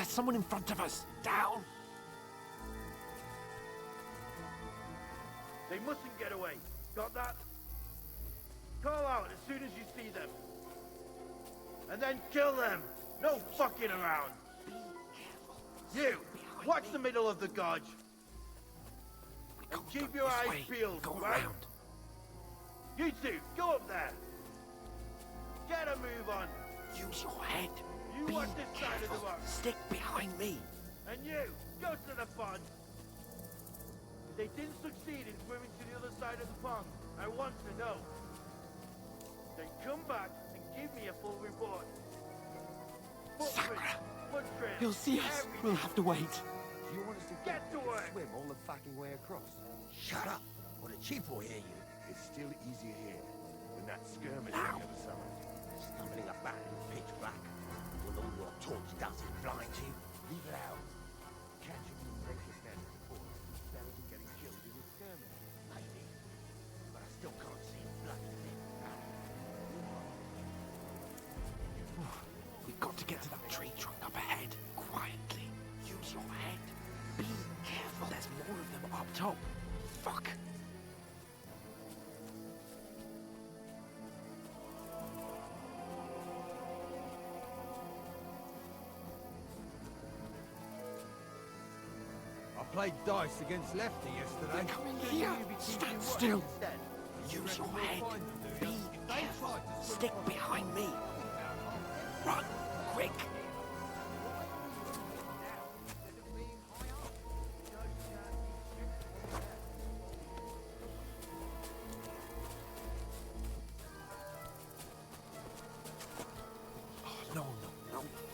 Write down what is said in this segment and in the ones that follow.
someone in front of us. Down. They mustn't get away. Got that? Call out as soon as you see them. And then kill them. No fucking around. Be careful. You, watch the middle of the gorge. And keep your eyes peeled, Go right? around. You two, go up there. Get a move on. Use your head. You Be watch this side of the careful. rock. Stick behind me. And you, go to the pond. If they didn't succeed in swimming to the other side of the pond, I want to know. Then come back and give me a full report. Sakura. Foot trail, He'll see us. everything. We'll have to wait. Do you want us to Get to work. swim all the fucking way across? Shut up, or the chief will hear you. It's still easier here than that skirmish Now. on the other side. Stumbling about in pitch black. Will all your torch does is blind you. Leave it out. Catching some reckless men before better than getting killed in a skirmish. Maybe. But I still can't see a bloody thing. We've got to get to that tree trunk up ahead. Quietly. Use your head. Be careful. There's more of them up top. Fuck. I played dice against Lefty yesterday. They're coming here. Stand still. Use your head. Be careful. Stick behind me. Run. Quick. Oh, no.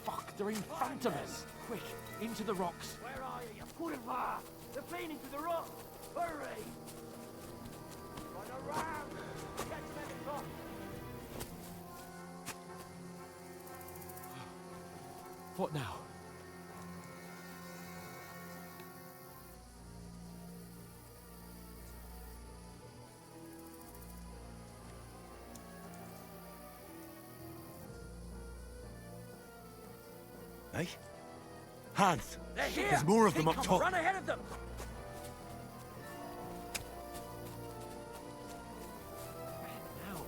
Fuck, they're in front of us. Quick, into the rocks. Where are you, you boulevard? They're feeding to the rock. Hurry! Run around! Get them at the top! What now? Hey? Hans! They're here! There's more of them Keep up coming. top. Run ahead of them! Now.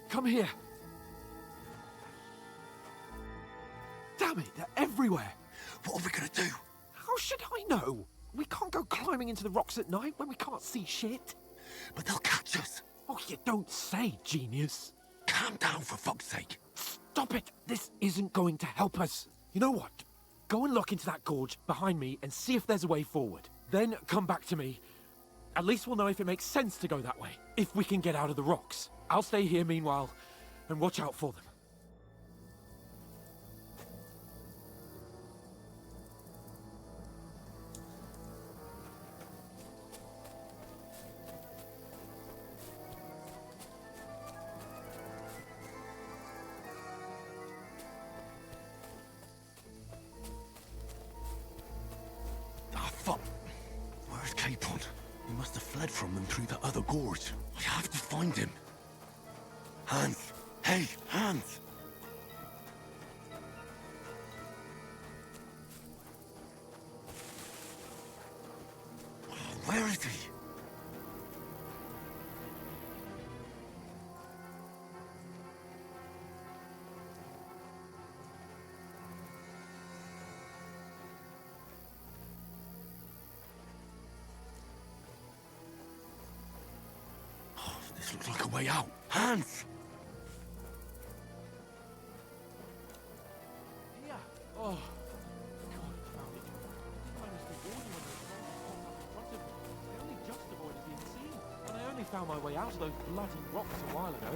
Come here. Damn it, they're everywhere. What are we gonna do? How should I know? We can't go climbing into the rocks at night when we can't see shit. But they'll catch us. Oh, you don't say, genius. Calm down, for fuck's sake. Stop it. This isn't going to help us. You know what? Go and look into that gorge behind me and see if there's a way forward. Then come back to me. At least we'll know if it makes sense to go that way. If we can get out of the rocks. I'll stay here meanwhile and watch out for them. Ah, fuck. Where's Capon? He must have fled from them through the other gorge. I have to find him. Hans! Hey, Hans! Where is he? Oh, this looks like a way out. Hans! Yeah. Oh. God, I found it. I didn't manage to warn you when the rocks popped up in front of me. I only just avoided being seen. And I only found my way out of those bloody rocks a while ago.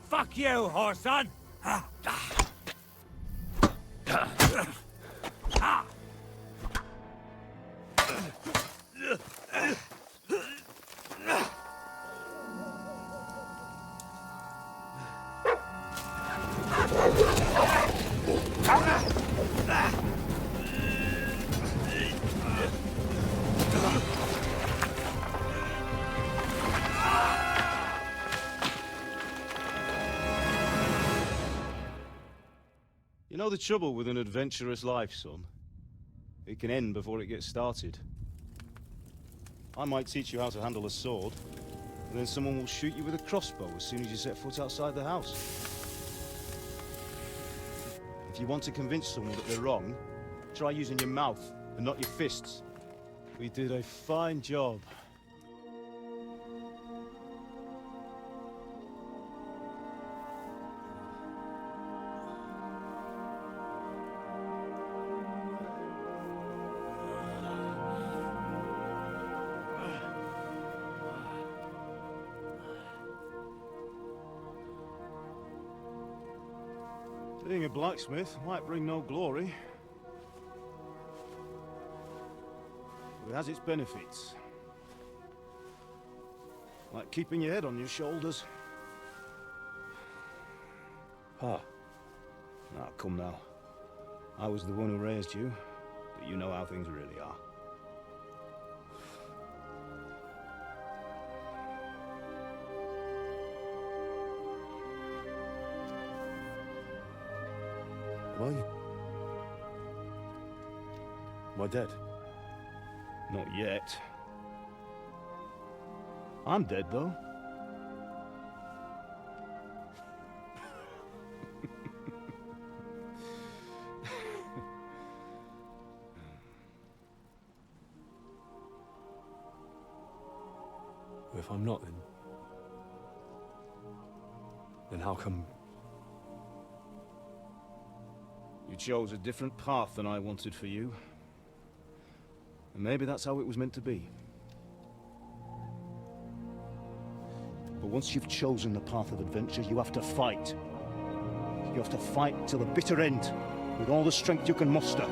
Fuck you, whoreson! know the trouble with an adventurous life, son? It can end before it gets started. I might teach you how to handle a sword, and then someone will shoot you with a crossbow as soon as you set foot outside the house. If you want to convince someone that they're wrong, try using your mouth and not your fists. We did a fine job. Being a blacksmith might bring no glory, but it has its benefits. Like keeping your head on your shoulders. Pa. Ah, come now. I was the one who raised you, but you know how things really are. Am I dead? Not yet. I'm dead, though. If I'm not, then how come? You chose a different path than I wanted for you. And maybe that's how it was meant to be. But once you've chosen the path of adventure, you have to fight. You have to fight till the bitter end, with all the strength you can muster.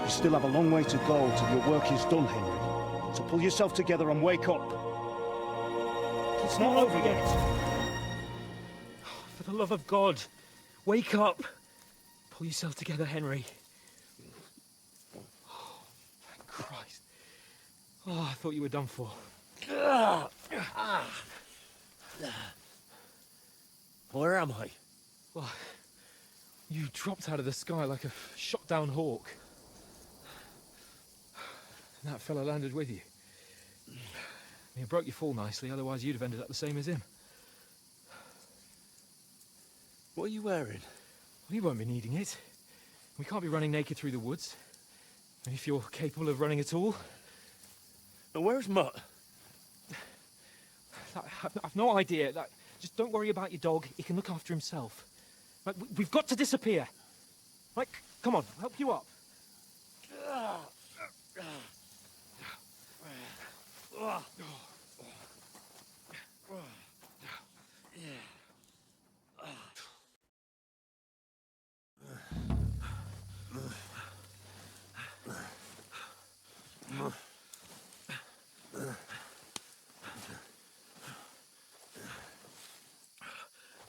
You still have a long way to go till your work is done, Henry. So pull yourself together and wake up. It's not over yet. For the love of God, wake up. Pull yourself together, Henry. Oh, thank Christ. Oh, I thought you were done for. Where am I? Well, you dropped out of the sky like a shot-down hawk. And that fella landed with you. You broke your fall nicely, otherwise you'd have ended up the same as him. What are you wearing? Well, you won't be needing it. We can't be running naked through the woods. And if you're capable of running at all... And where's Mutt? I've no idea. Just don't worry about your dog. He can look after himself. We've got to disappear. Right, come on, I'll help you up.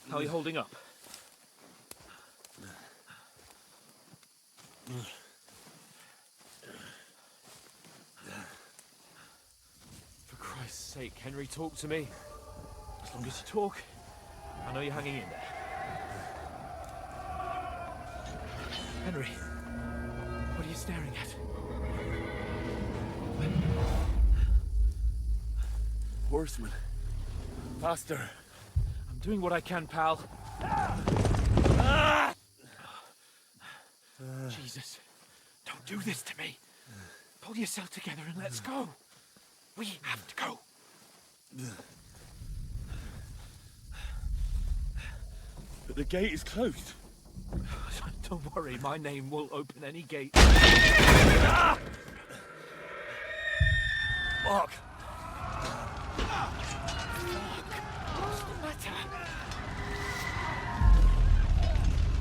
How are you holding up? For Christ's sake, Henry, talk to me. As long as you talk, I know you're hanging in there. Henry, what are you staring at? Horseman. Faster. I'm doing what I can, pal. Jesus, don't do this to me. Pull yourself together and let's go. We have to go. But the gate is closed. Don't worry, my name will open any gate. Fuck. What's the matter?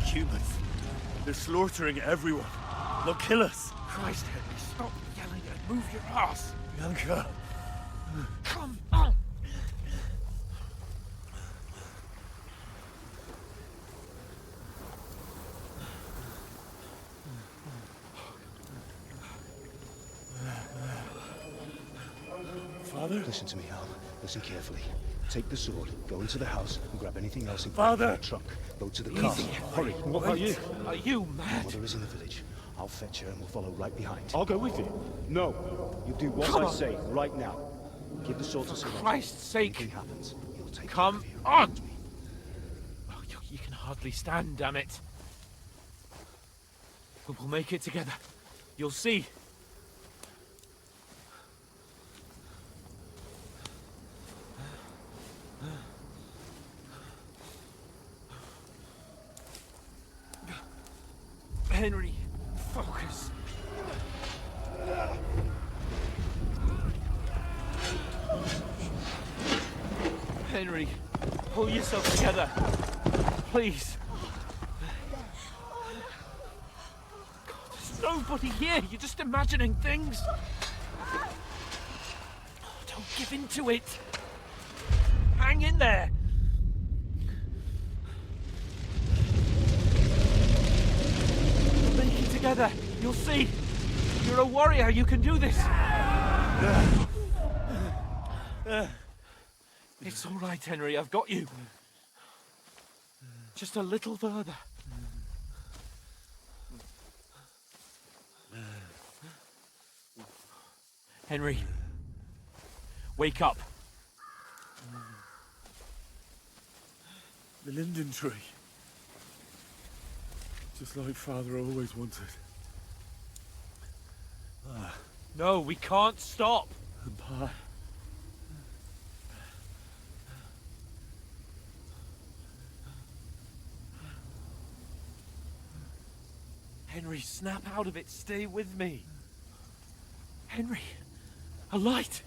Humans. They're slaughtering everyone. They'll kill us. Christ, Henry, stop yelling and move your ass. Bianca. Come on. Father? Listen to me, Al. Listen carefully. Take the sword, go into the house, and grab anything else in Father! the truck. Go to the castle. Hurry. What are you? Are you mad? Mother is in the village. I'll fetch her and we'll follow right behind. I'll go with you. No. You do what Come I on. say right now. Give the sword to For someone. Christ's sake. Anything happens, you'll take Come care of you. on! Oh, you can hardly stand, damn it. But we'll make it together. You'll see. Henry, focus. Henry, pull yourself together. Please. God, there's nobody here. You're just imagining things. Oh, don't give in to it. Hang in there. We'll make it together. You'll see. You're a warrior. You can do this. It's all right, Henry. I've got you. Just a little further. Henry, wake up. The linden tree. Just like Father always wanted. No, we can't stop. And Pa. Henry, snap out of it. Stay with me. Henry, a light.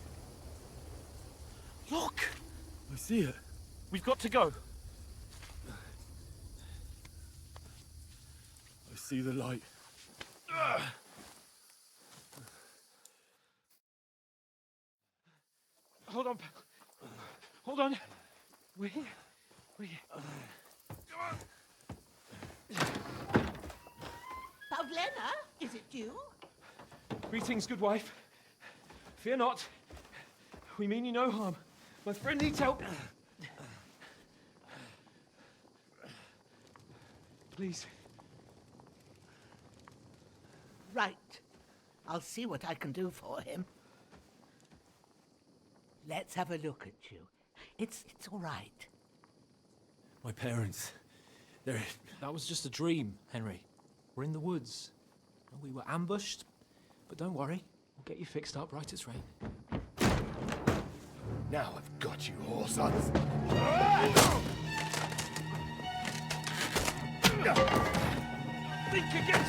Look, I see it. we've got to go. I see the light. Hold on, pal. Hold on. We're here. We're here. Pavlena, is it you? Greetings, good wife. Fear not. We mean you no harm. My friend needs help. Please. Right. I'll see what I can do for him. Let's have a look at you. It's all right. My parents, that was just a dream, Henry. We're in the woods. We were ambushed, but don't worry. We'll get you fixed up right as rain. Now I've got you, whore sons. Think again,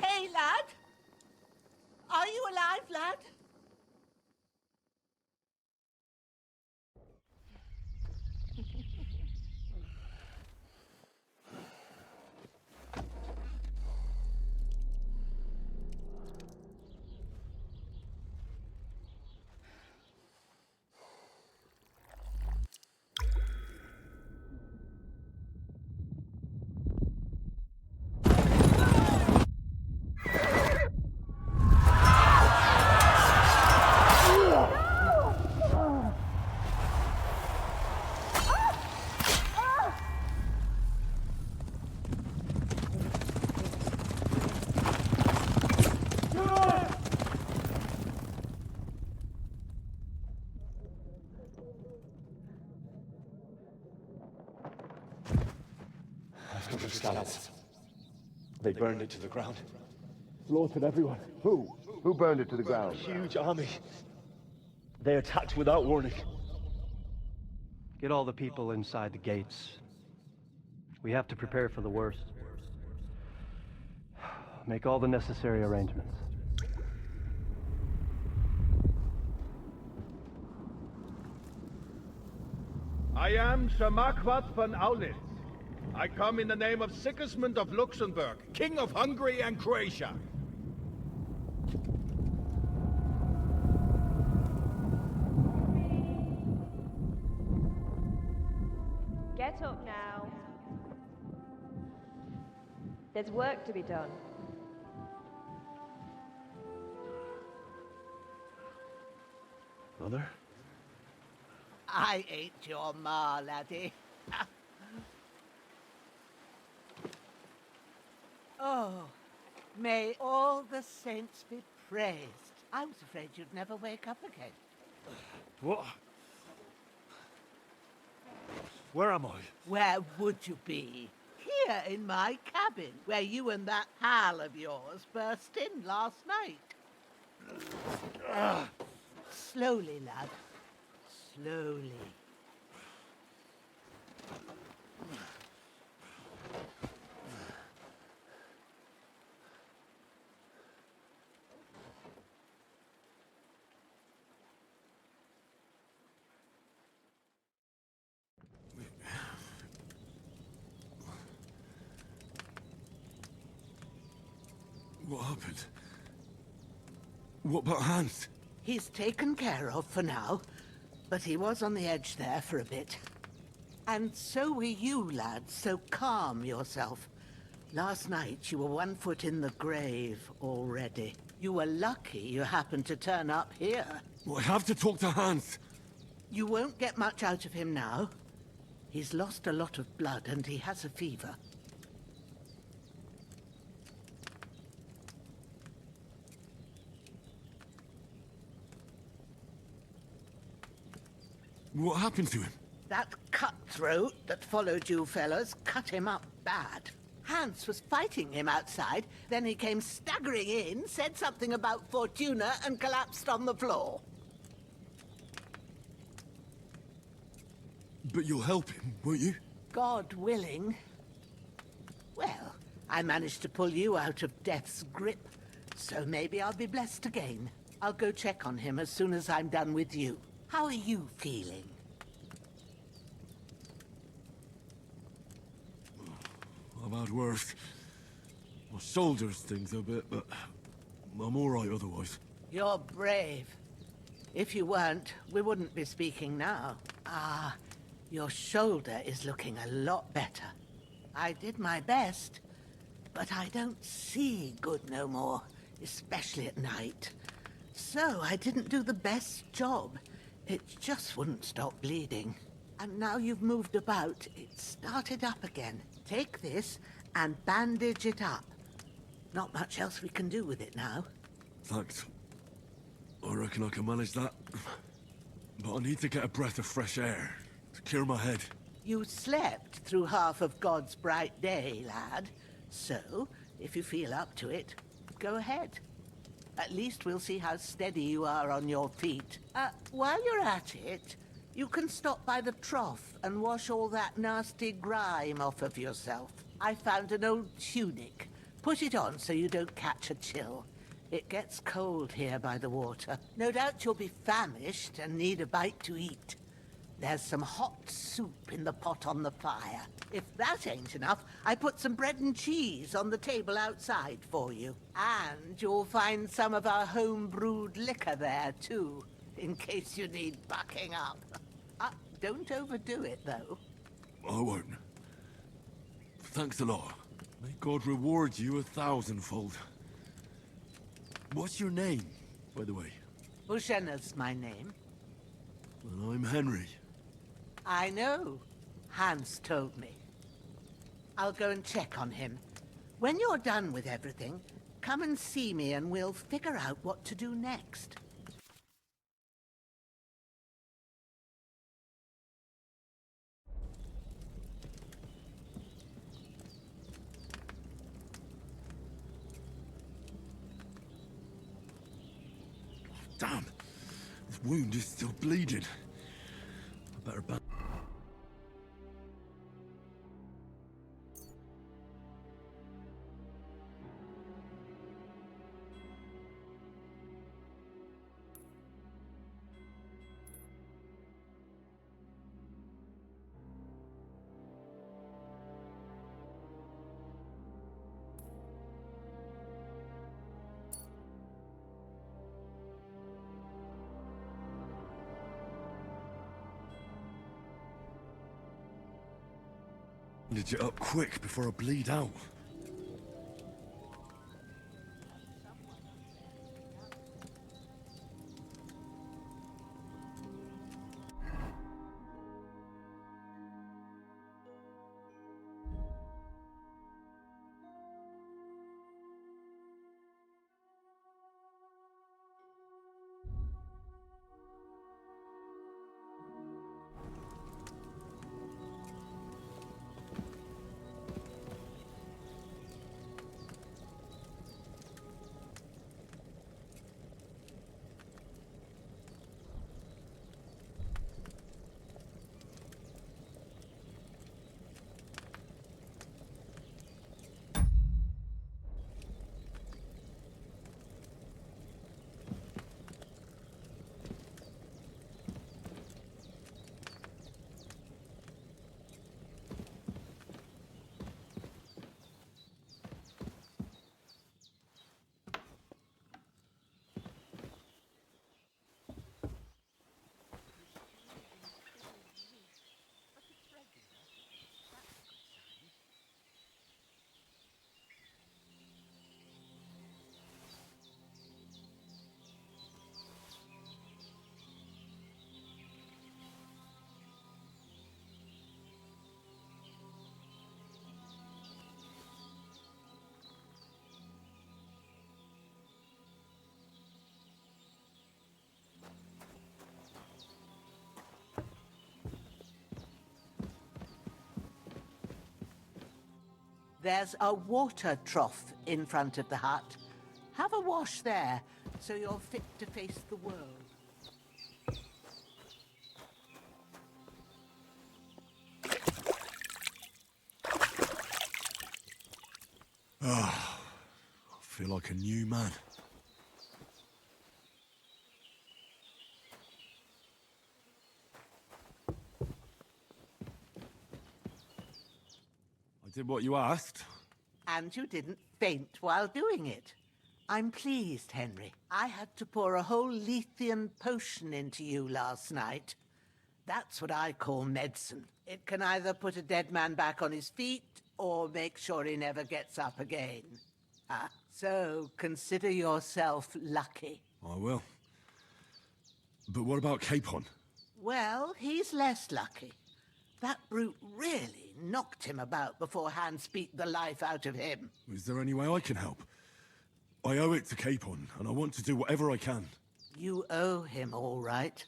Hey, lad! Are you alive, lad? They burned it to the ground. Slaughtered everyone. Who? Who burned it to the ground? Huge army. They attacked without warning. Get all the people inside the gates. We have to prepare for the worst. Make all the necessary arrangements. I am Sir Marquardt von Aulitz. I come in the name of Sigismund of Luxembourg, King of Hungary and Croatia. Get up now. There's work to be done. Mother? I ain't your ma, laddie. Oh, may all the saints be praised. I was afraid you'd never wake up again. What? Where am I? Where would you be? Here in my cabin, where you and that pal of yours burst in last night. Slowly, lad. Slowly. What happened? What about Hans? He's taken care of for now, but he was on the edge there for a bit. And so were you, lad, so calm yourself. Last night you were 1 foot in the grave already. You were lucky you happened to turn up here. Well, I have to talk to Hans. You won't get much out of him now. He's lost a lot of blood and he has a fever. What happened to him? That cutthroat that followed you fellas cut him up bad. Hans was fighting him outside, then he came staggering in, said something about Fortuna, and collapsed on the floor. But you'll help him, won't you? God willing. Well, I managed to pull you out of death's grip, so maybe I'll be blessed again. I'll go check on him as soon as I'm done with you. How are you feeling? I've had worse. My shoulder stings a bit, but I'm all right otherwise. You're brave. If you weren't, we wouldn't be speaking now. Ah, your shoulder is looking a lot better. I did my best, but I don't see good no more, especially at night. So I didn't do the best job. It just wouldn't stop bleeding. And now you've moved about, it started up again. Take this and bandage it up. Not much else we can do with it now. Thanks. I reckon I can manage that. But I need to get a breath of fresh air to clear my head. You slept through half of God's bright day, lad. So, if you feel up to it, go ahead. At least we'll see how steady you are on your feet. While you're at it, you can stop by the trough and wash all that nasty grime off of yourself. I found an old tunic. Put it on so you don't catch a chill. It gets cold here by the water. No doubt you'll be famished and need a bite to eat. There's some hot soup in the pot on the fire. If that ain't enough, I put some bread and cheese on the table outside for you. And you'll find some of our home-brewed liquor there, too, in case you need bucking up. Don't overdo it, though. I won't. Thanks a lot. May God reward you 1,000-fold. What's your name, by the way? Bushenna's my name. Well, I'm Henry. I know. Hans told me. I'll go and check on him. When you're done with everything, come and see me and we'll figure out what to do next. Damn! This wound is still bleeding. I better back. Bandage it up quick before I bleed out. There's a water trough in front of the hut. Have a wash there, so you're fit to face the world. I feel like a new man. I did what you asked. And you didn't faint while doing it. I'm pleased, Henry. I had to pour a whole Lethean potion into you last night. That's what I call medicine. It can either put a dead man back on his feet or make sure he never gets up again. So consider yourself lucky. I will. But what about Capon? Well, he's less lucky. That brute really knocked him about before Hans beat the life out of him. Is there any way I can help? I owe it to Capon, and I want to do whatever I can. You owe him, all right.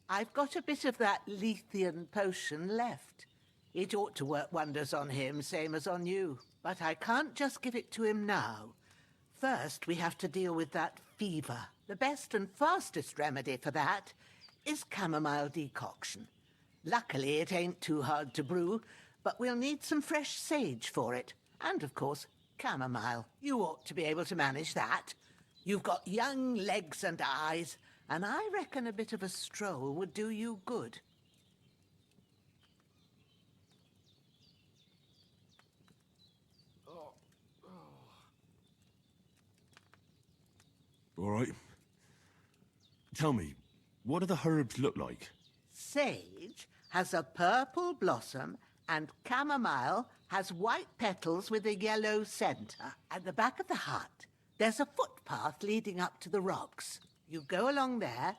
I've got a bit of that Lethean potion left. It ought to work wonders on him, same as on you. But I can't just give it to him now. First, we have to deal with that fever. The best and fastest remedy for that is chamomile decoction. Luckily, it ain't too hard to brew, but we'll need some fresh sage for it. And, of course, chamomile. You ought to be able to manage that. You've got young legs and eyes, and I reckon a bit of a stroll would do you good. All right. Tell me, what do the herbs look like? Sage has a purple blossom, and chamomile has white petals with a yellow centre. At the back of the hut, there's a footpath leading up to the rocks. You go along there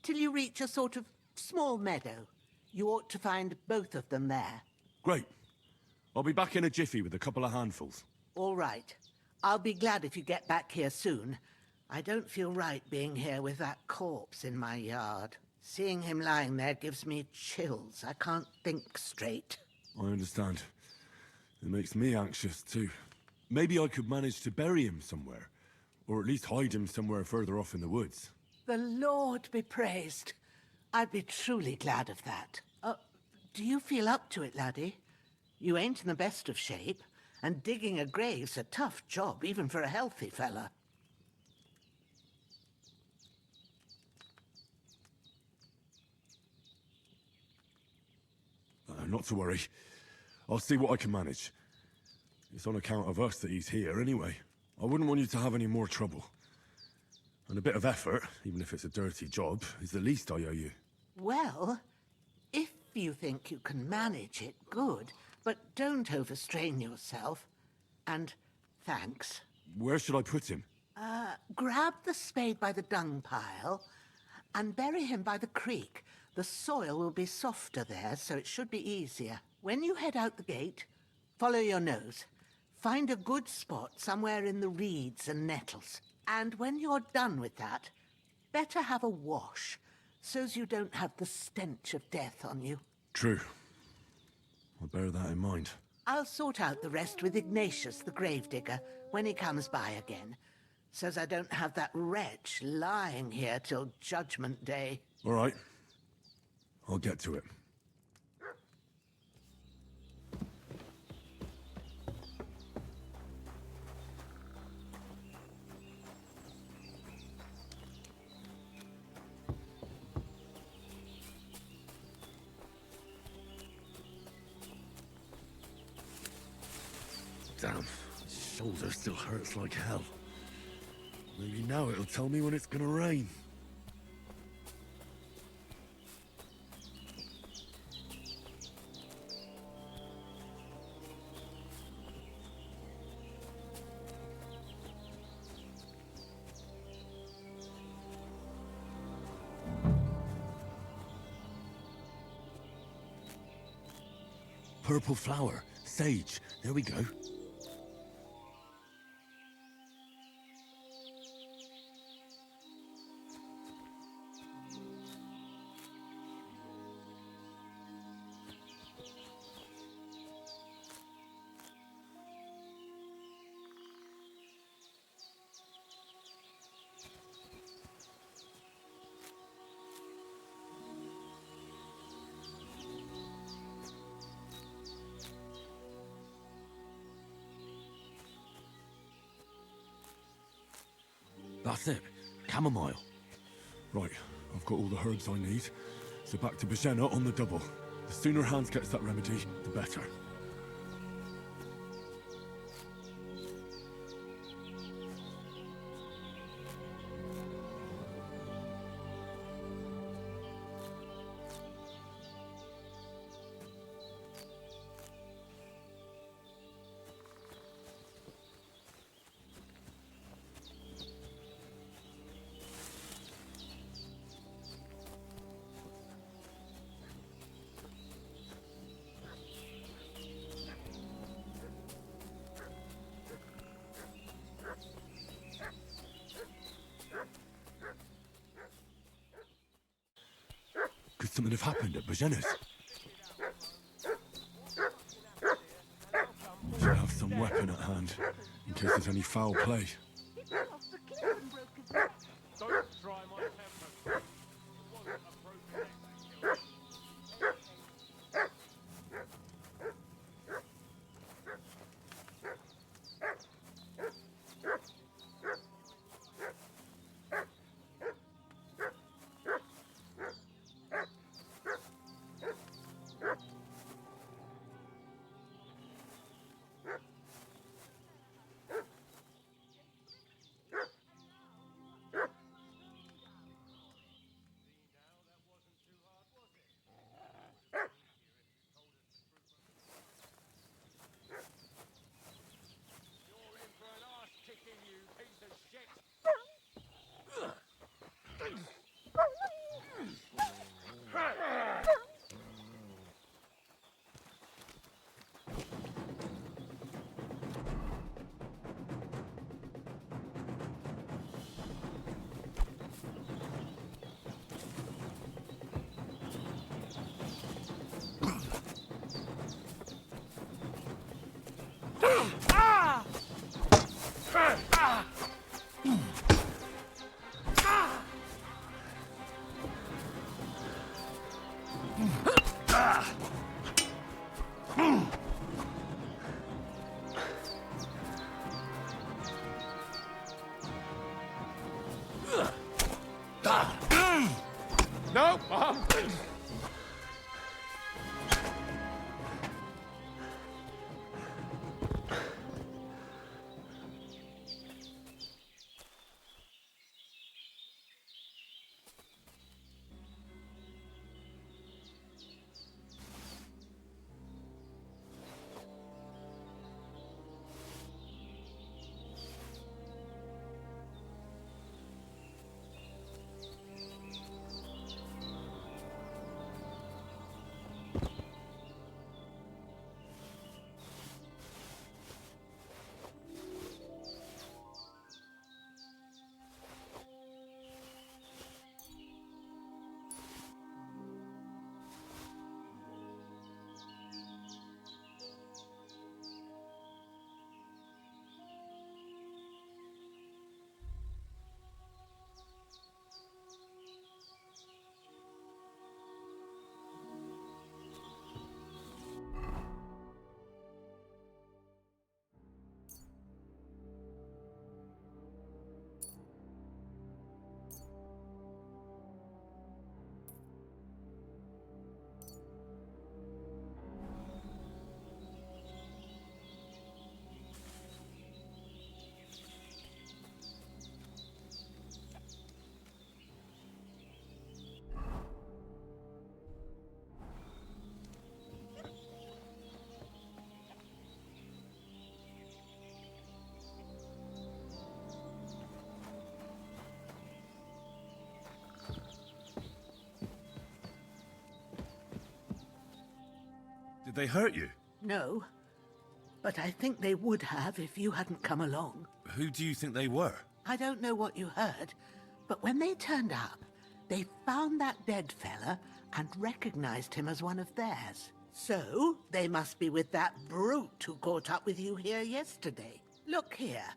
till you reach a sort of small meadow. You ought to find both of them there. Great. I'll be back in a jiffy with a couple of handfuls. All right. I'll be glad if you get back here soon. I don't feel right being here with that corpse in my yard. Seeing him lying there gives me chills. I can't think straight. I understand. It makes me anxious, too. Maybe I could manage to bury him somewhere. Or at least hide him somewhere further off in the woods. The Lord be praised. I'd be truly glad of that. Do you feel up to it, laddie? You ain't in the best of shape, and digging a grave's a tough job, even for a healthy fella. Not to worry. I'll see what I can manage. It's on account of us that he's here anyway. I wouldn't want you to have any more trouble. And a bit of effort, even if it's a dirty job, is the least I owe you. Well, if you think you can manage it, good. But don't overstrain yourself. And thanks. Where should I put him? Grab the spade by the dung pile and bury him by the creek. The soil will be softer there, so it should be easier. When you head out the gate, follow your nose. Find a good spot somewhere in the reeds and nettles. And when you're done with that, better have a wash, so's you don't have the stench of death on you. True. I'll bear that in mind. I'll sort out the rest with Ignatius, the gravedigger, when he comes by again, so's I don't have that wretch lying here till Judgment Day. All right. I'll get to it. Damn, my shoulder still hurts like hell. Maybe now it'll tell me when it's gonna rain. Purple flower, sage, there we go. That's it. Chamomile. Right, I've got all the herbs I need. So back to Bajena on the double. The sooner Hans gets that remedy, the better. Could something have happened at Bajena's? Should have some weapon at hand, in case there's any foul play. Don't try my temper. It wasn't appropriate to kill me. No, Mom! Did they hurt you? No, but I think they would have if you hadn't come along. Who do you think they were? I don't know what you heard, but when they turned up, they found that dead fella and recognized him as one of theirs. So, they must be with that brute who caught up with you here yesterday. Look here.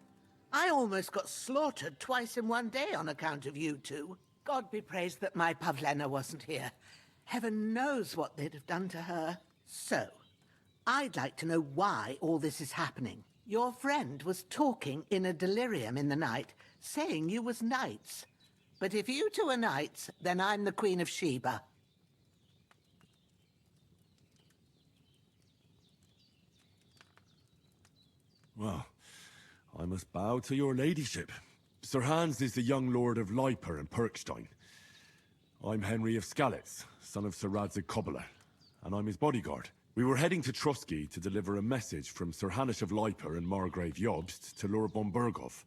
I almost got slaughtered twice in one day on account of you two. God be praised that my Pavlena wasn't here. Heaven knows what they'd have done to her. So, I'd like to know why all this is happening. Your friend was talking in a delirium in the night, saying you was knights. But if you two are knights, then I'm the Queen of Sheba. Well, I must bow to your ladyship. Sir Hans is the young lord of Leiper and Perkstein. I'm Henry of Skalitz, son of Sir Radzig Kobyla, and I'm his bodyguard. We were heading to Trusky to deliver a message from Sir Hanush of Leiper and Margrave Jobst to Lord von Burgov.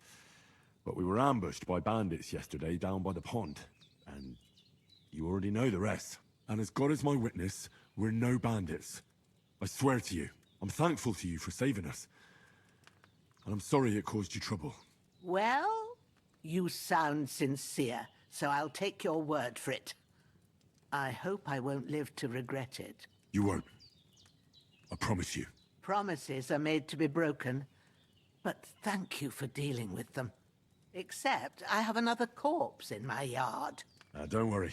But we were ambushed by bandits yesterday down by the pond, and you already know the rest. And as God is my witness, we're no bandits. I swear to you, I'm thankful to you for saving us. And I'm sorry it caused you trouble. Well, you sound sincere, so I'll take your word for it. I hope I won't live to regret it. You won't. I promise you. Promises are made to be broken, but thank you for dealing with them. Except I have another corpse in my yard. Don't worry.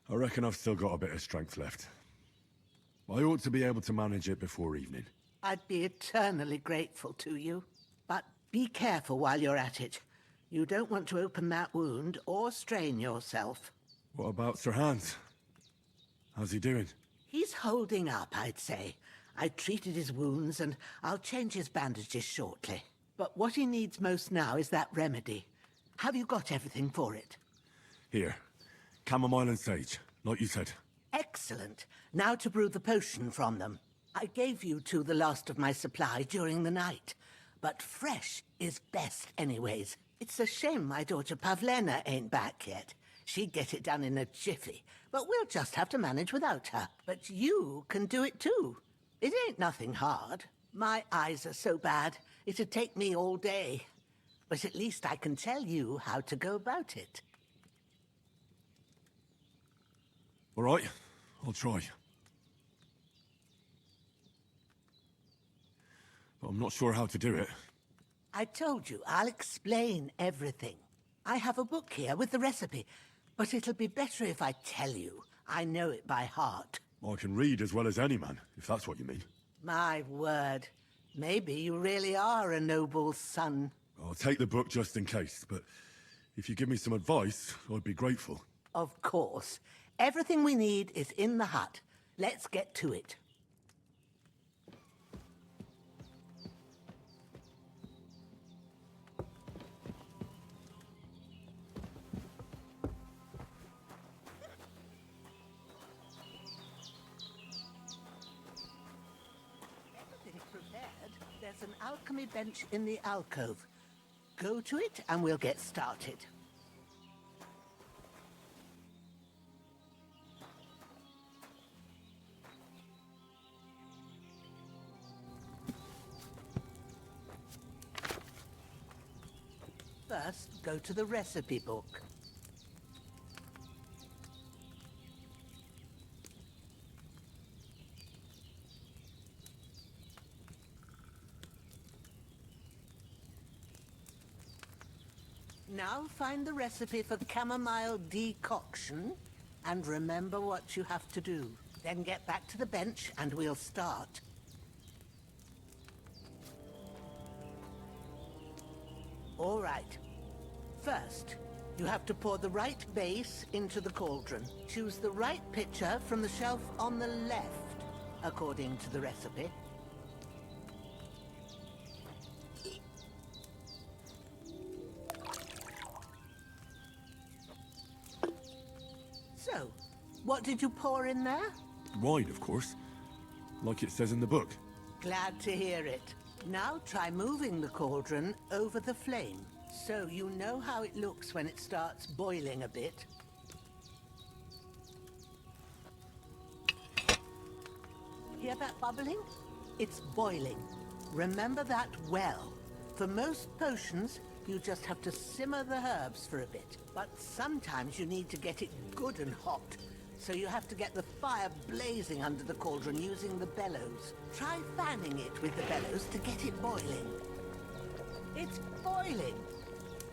I reckon I've still got a bit of strength left. I ought to be able to manage it before evening. I'd be eternally grateful to you. But be careful while you're at it. You don't want to open that wound or strain yourself. What about Sir Hans? How's he doing? He's holding up, I'd say. I treated his wounds and I'll change his bandages shortly. But what he needs most now is that remedy. Have you got everything for it? Here. Chamomile and sage, like you said. Excellent. Now to brew the potion from them. I gave you two the last of my supply during the night. But fresh is best anyways. It's a shame my daughter Pavlena ain't back yet. She'd get it done in a jiffy. But we'll just have to manage without her. But you can do it too. It ain't nothing hard. My eyes are so bad, it'd take me all day. But at least I can tell you how to go about it. All right, I'll try. But I'm not sure how to do it. I told you, I'll explain everything. I have a book here with the recipe, but it'll be better if I tell you. I know it by heart. I can read as well as any man, if that's what you mean. My word. Maybe you really are a noble son. I'll take the book just in case, but if you give me some advice, I'd be grateful. Of course. Everything we need is in the hut. Let's get to it. Everything's prepared. There's an alchemy bench in the alcove. Go to it and we'll get started. First, go to the recipe book. Now find the recipe for chamomile decoction and remember what you have to do. Then get back to the bench and we'll start. All right. First, you have to pour the right base into the cauldron. Choose the right pitcher from the shelf on the left, according to the recipe. So, what did you pour in there? Wine, of course. Like it says in the book. Glad to hear it. Now try moving the cauldron over the flame, so you know how it looks when it starts boiling a bit. Hear that bubbling? It's boiling. Remember that well. For most potions, you just have to simmer the herbs for a bit. But sometimes you need to get it good and hot. So you have to get the fire blazing under the cauldron using the bellows. Try fanning it with the bellows to get it boiling. It's boiling!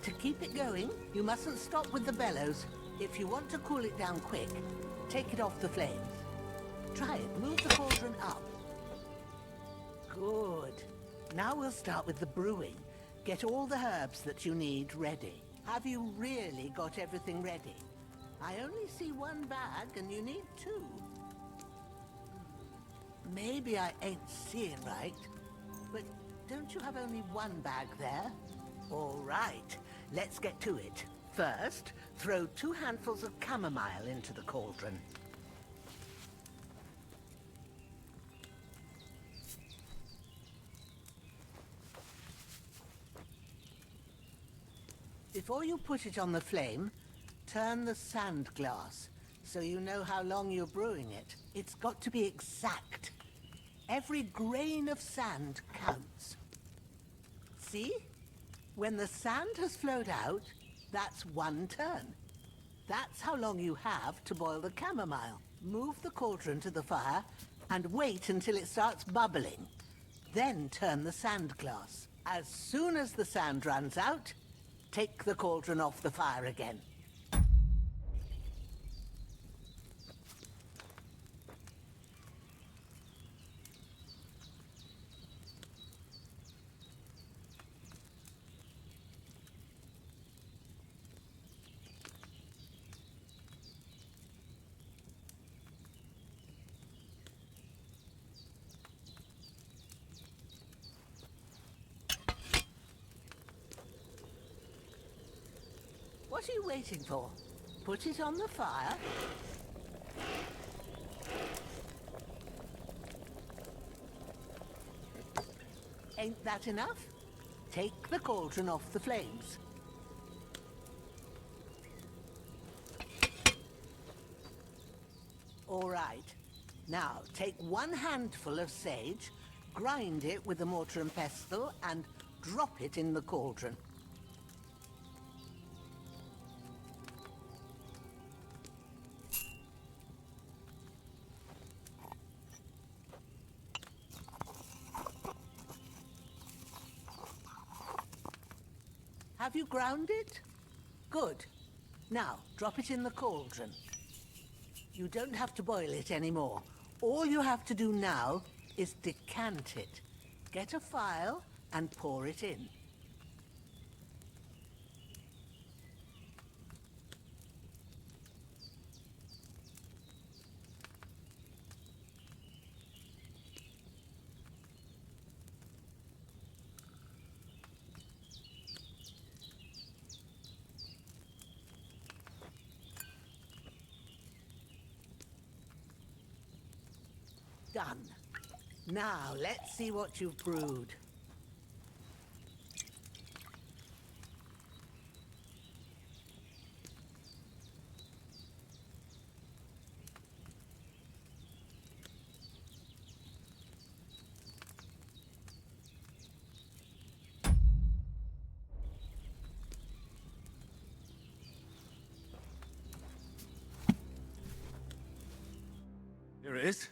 To keep it going, you mustn't stop with the bellows. If you want to cool it down quick, take it off the flames. Try it. Move the cauldron up. Good. Now we'll start with the brewing. Get all the herbs that you need ready. Have you really got everything ready? I only see one bag and you need two. Maybe I ain't seeing right, but don't you have only one bag there? All right, let's get to it. First, throw 2 handfuls of chamomile into the cauldron. Before you put it on the flame, turn the sand glass so you know how long you're brewing it. It's got to be exact. Every grain of sand counts. See? When the sand has flowed out, that's 1 turn. That's how long you have to boil the chamomile. Move the cauldron to the fire and wait until it starts bubbling. Then turn the sand glass. As soon as the sand runs out, take the cauldron off the fire again. What are you waiting for? Put it on the fire. Ain't that enough? Take the cauldron off the flames. All right. Now, take 1 handful of sage, grind it with a mortar and pestle, and drop it in the cauldron. Have you ground it? Good. Now, drop it in the cauldron. You don't have to boil it anymore. All you have to do now is decant it. Get a phial and pour it in. Done. Now, let's see what you've brewed. Here it is.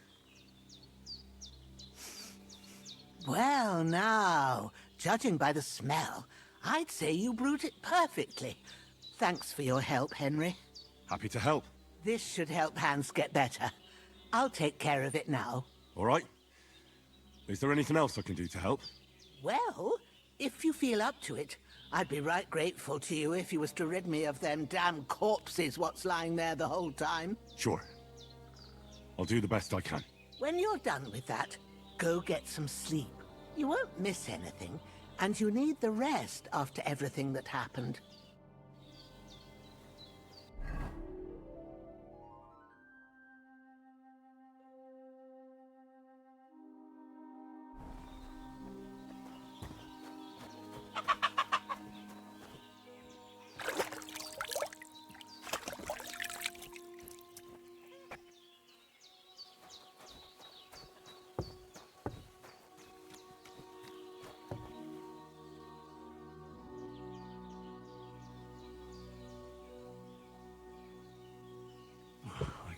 Well, now, judging by the smell, I'd say you brewed it perfectly. Thanks for your help, Henry. Happy to help. This should help Hans get better. I'll take care of it now. All right. Is there anything else I can do to help? Well, if you feel up to it, I'd be right grateful to you if you was to rid me of them damn corpses what's lying there the whole time. Sure. I'll do the best I can. When you're done with that, go get some sleep. You won't miss anything, and you need the rest after everything that happened.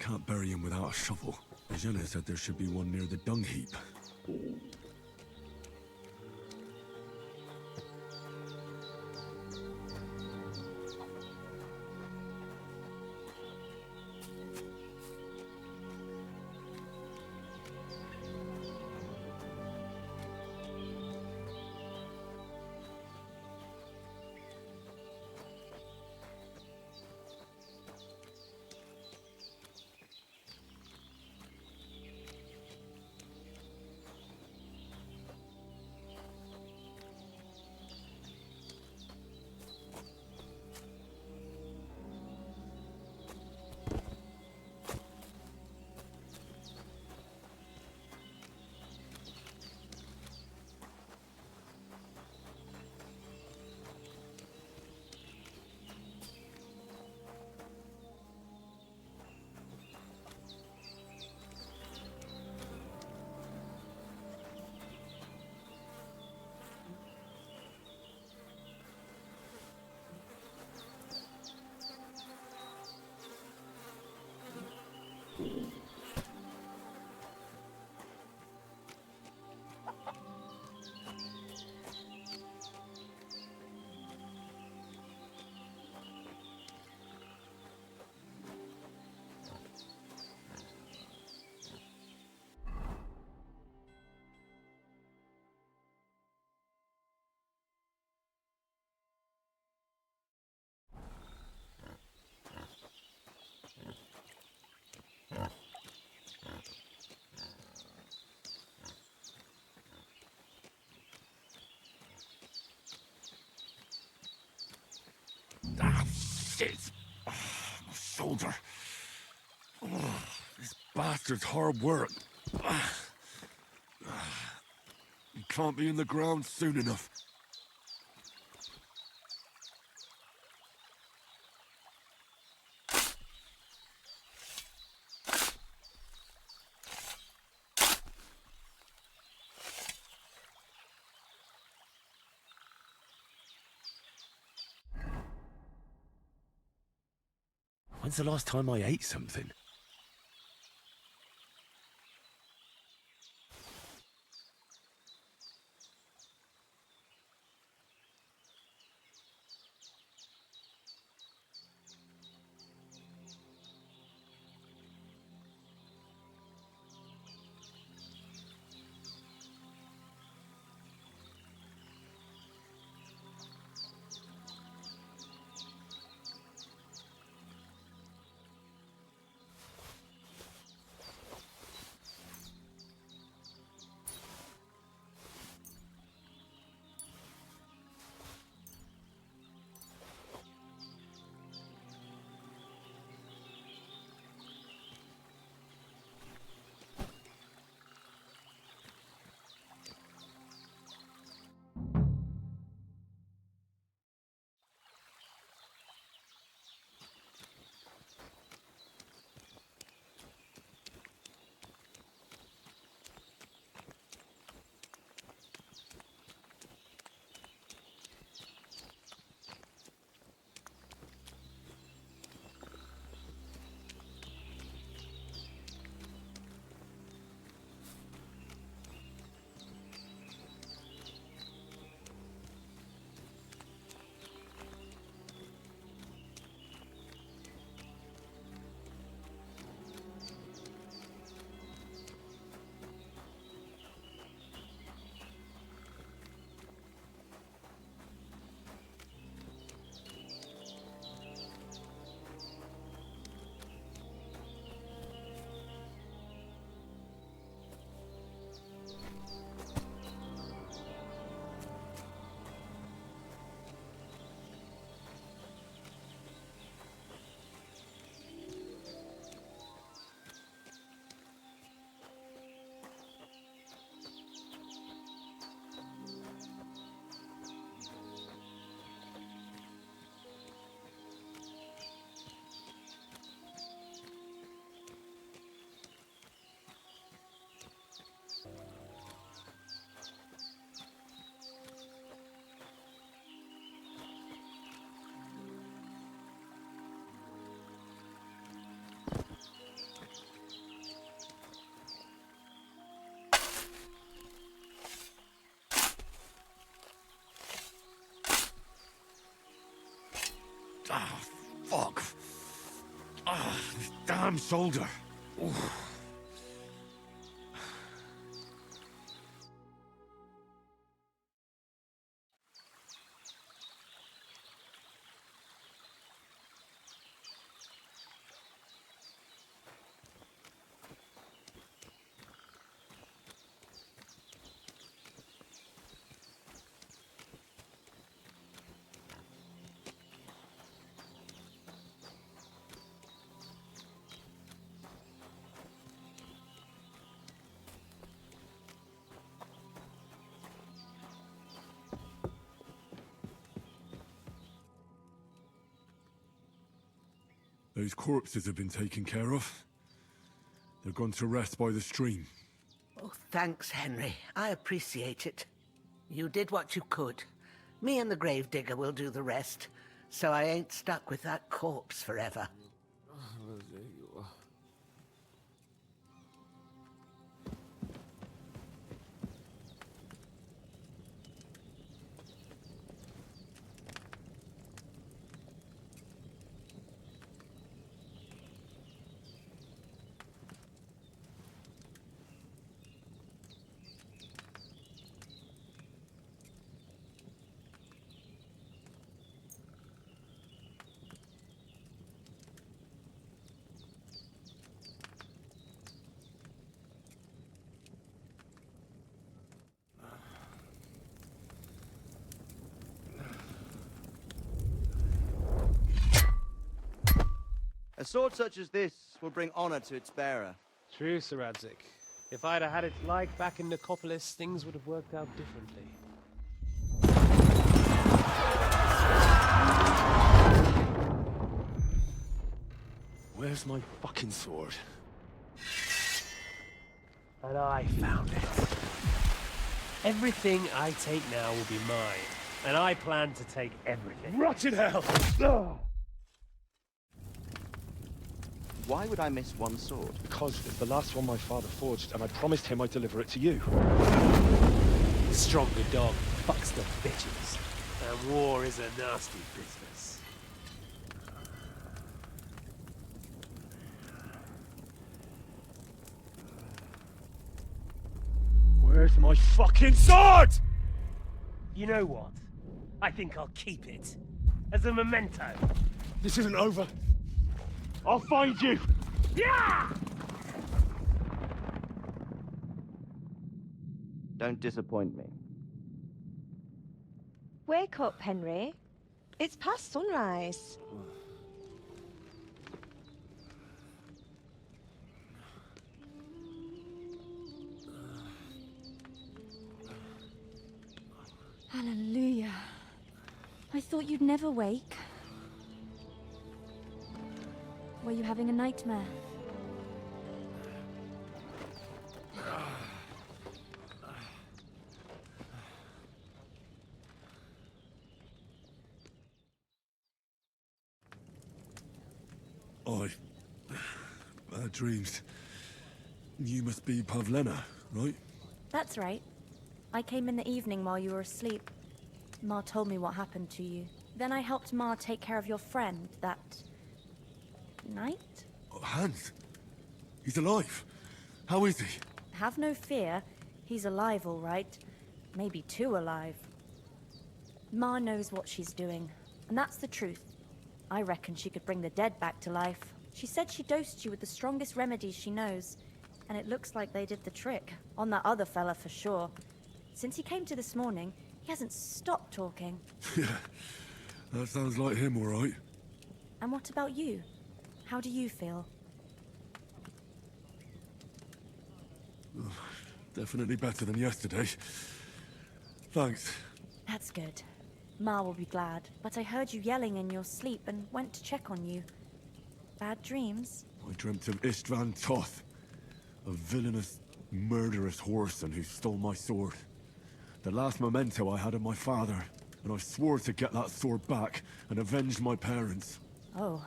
can't bury him without a shovel. Jenna said there should be one near the dung heap. Ah, shit! Oh, my shoulder. Oh, this bastard's hard work. You can't be in the ground soon enough. When's the last time I ate something? damn shoulder. Oof. Those corpses have been taken care of. They're gone to rest by the stream. Oh, thanks, Henry. I appreciate it. You did what you could. Me and the gravedigger will do the rest, so I ain't stuck with that corpse forever. A sword such as this will bring honor to its bearer. True, Sir Radzik. If I'd have had it like back in Nicopolis, things would have worked out differently. Where's my fucking sword? And I found it. Everything I take now will be mine, and I plan to take everything. Rot in hell! Why would I miss one sword? Because it's the last one my father forged, and I promised him I'd deliver it to you. The stronger dog fucks the bitches, and war is a nasty business. Where's my fucking sword? You know what? I think I'll keep it. As a memento. This isn't over. I'll find you! Yeah! Don't disappoint me. Wake up, Henry. It's past sunrise. Hallelujah. I thought you'd never wake. Were you having a nightmare? Bad dreams. You must be Pavlena, right? That's right. I came in the evening while you were asleep. Ma told me what happened to you. Then I helped Ma take care of your friend that night? Oh, Hans. He's alive. How is he? Have no fear. He's alive, all right. Maybe too alive. Ma knows what she's doing, and that's the truth. I reckon she could bring the dead back to life. She said she dosed you with the strongest remedies she knows, and it looks like they did the trick. On that other fella for sure. Since he came to this morning, he hasn't stopped talking. Yeah, that sounds like him, all right. And what about you? How do you feel? Definitely better than yesterday. Thanks. That's good. Ma will be glad, but I heard you yelling in your sleep and went to check on you. Bad dreams? I dreamt of Istvan Toth, a villainous, murderous whoreson who stole my sword. The last memento I had of my father, and I swore to get that sword back and avenge my parents. Oh,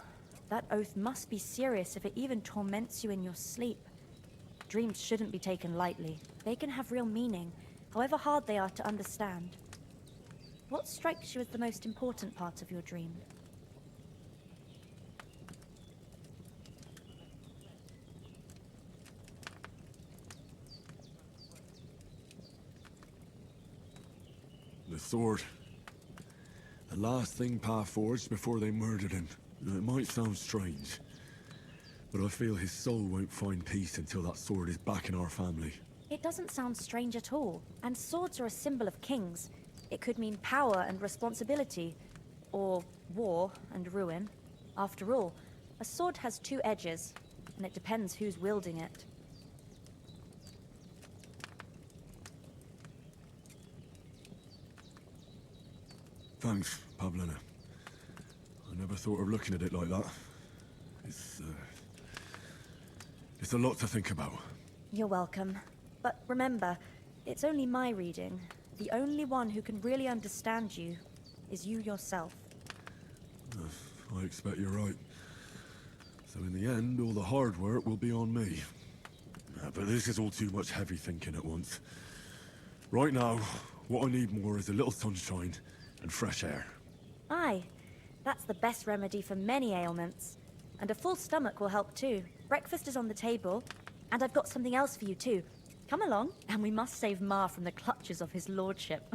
that oath must be serious if it even torments you in your sleep. Dreams shouldn't be taken lightly. They can have real meaning, however hard they are to understand. What strikes you as the most important part of your dream? The sword. The last thing Pa forged before they murdered him. It might sound strange, but I feel his soul won't find peace until that sword is back in our family. It doesn't sound strange at all. And swords are a symbol of kings. It could mean power and responsibility, or war and ruin. After all, a sword has two edges, and it depends who's wielding it. Thanks, Pavlina. I never thought of looking at it like that. It's a lot to think about. You're welcome. But remember, it's only my reading. The only one who can really understand you is you yourself. I expect you're right. So in the end, all the hard work will be on me. But this is all too much heavy thinking at once. Right now, what I need more is a little sunshine and fresh air. Aye, that's the best remedy for many ailments. And a full stomach will help too. Breakfast is on the table, and I've got something else for you too. Come along, and we must save Ma from the clutches of his lordship.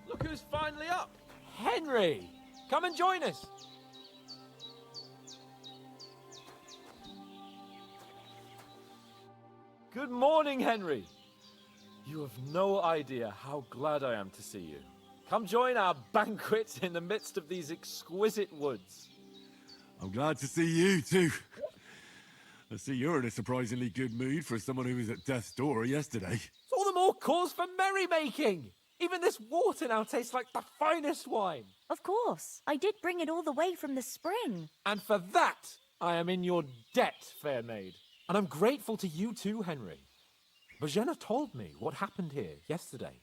Look who's finally up! Henry! Come and join us! Good morning, Henry! You have no idea how glad I am to see you. Come join our banquet in the midst of these exquisite woods. I'm glad to see you, too. I see you're in a surprisingly good mood for someone who was at death's door yesterday. It's all the more cause for merrymaking! Even this water now tastes like the finest wine. Of course. I did bring it all the way from the spring. And for that, I am in your debt, fair maid. And I'm grateful to you too, Henry. Bojena told me what happened here yesterday.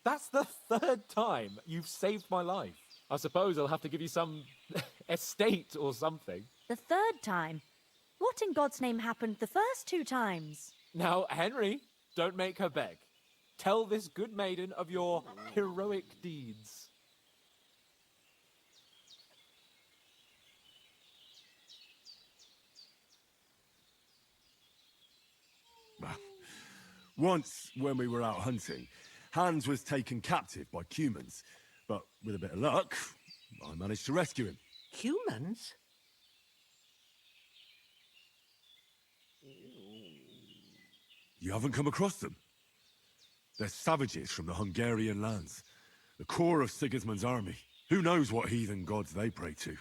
That's the third time you've saved my life. I suppose I'll have to give you some estate or something. The third time? What in God's name happened the first two times? Now, Henry, don't make her beg. Tell this good maiden of your heroic deeds. Once, when we were out hunting, Hans was taken captive by humans. But with a bit of luck, I managed to rescue him. Humans? You haven't come across them? They're savages from the Hungarian lands. The core of Sigismund's army. Who knows what heathen gods they pray to?